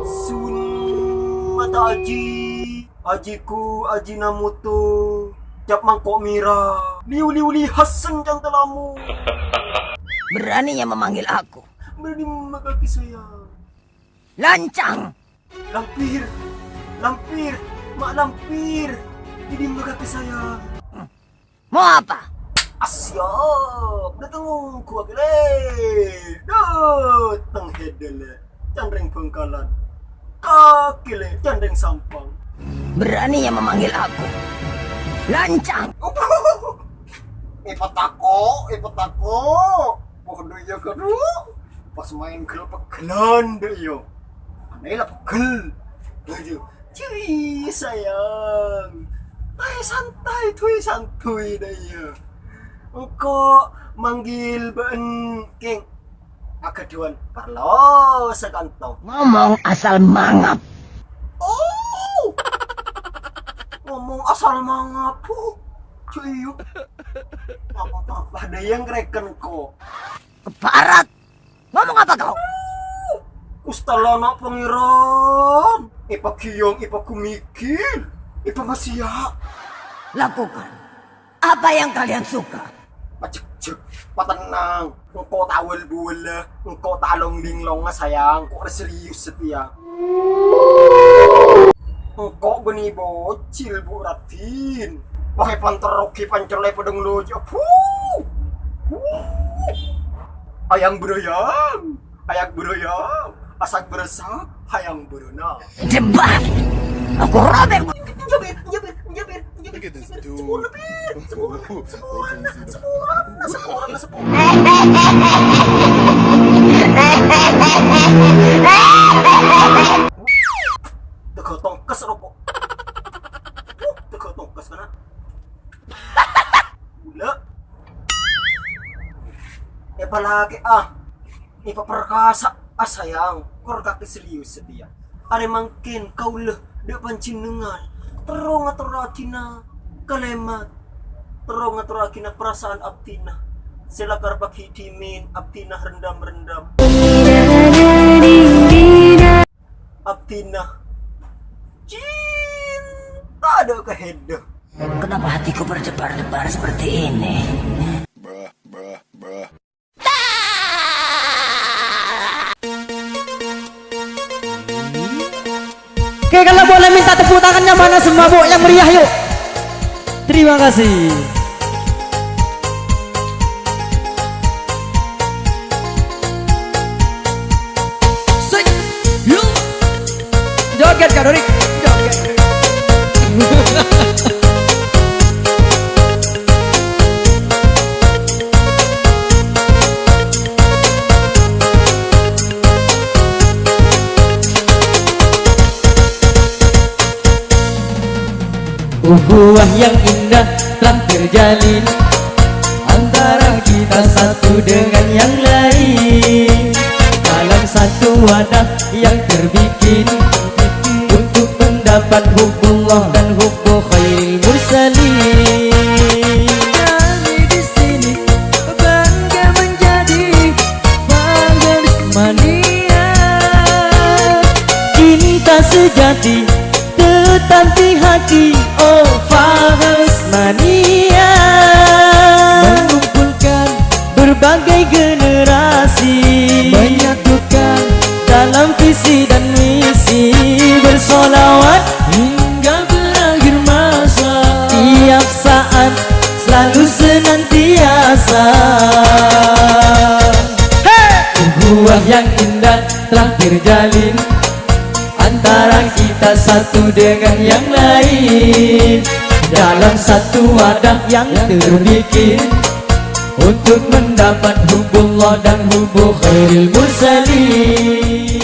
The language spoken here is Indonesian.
Sun mata ajiku Ajinomoto cap mangkok mira liu Hasan jang telamu. Beraninya memanggil aku. Berani memegaki saya. Lancang. Lampir, mak lampir. Jadi memegaki saya. Mau apa? Asyap, datang ku agile. Datang hedele, candring pengkalan. Kakile, candring sampang. Beraninya memanggil aku. Lancang. Ipatako. Bodoh ya kadu. Pas main klub pegelan deh yo. Aneh lah pegel. Aduh, cuy sayang. Santai deh ya. Engkau manggil ben king. Akaduan parlo sekantong. Ngomong asal mangap. Oh. Ngomong asal mangapu. Cuy yuk. Apa ada yang reken kok. Keparat. Ngomong apa kau? Ustalana pangeran. Ipa kiyong, ipa kumikil. Ipa masya. Lakukan apa yang kalian suka. Pacek, patenang. Engkau tawel bola, engkau talong linglong sayang. Kok serius setia. Engkau beni bocil bu Ratin. Wahai panteroki pancerlai pedeng lojo. Ayang beroyang, asak beresak, hayang berenang. Debat. Aku robek. Nyabir. Look at this dude. Teka tongkes rokok. Teka tongkes kana. Gula. Palagi ipa perkasa sayang. Kor kaki serius setia. Are mangkin kau leh depan cinengan. Terong aturakina kalemat. Terong aturakina perasaan abtina. Selakar bagi dimin abtina rendam. Abtina cinta ada kehendak. Kenapa hatiku berdebar-debar seperti ini? Bruh. Oke, kalau boleh minta tepuk tangannya mana semua bu yang meriah yuk. Terima kasih. Joget Kak Dorik, joget. Uhuah yang indah telah terjalin antara kita satu dengan yang lain dalam satu wadah yang terbikin untuk mendapat hubullah dan hubbu khairil mursalin. Kami di sini bangga menjadi bangga mania cinta sejati tetanti hati. Oh Faras Mania mengumpulkan berbagai generasi, menyatukan dalam visi dan misi, bersolawat hingga berakhir masa, tiap saat selalu senantiasa. Uhuah yang indah telah terjalin antara kita satu dengan yang lain dalam satu wadah yang terbikin untuk mendapat hubullah dan hubbu khairil mursalin.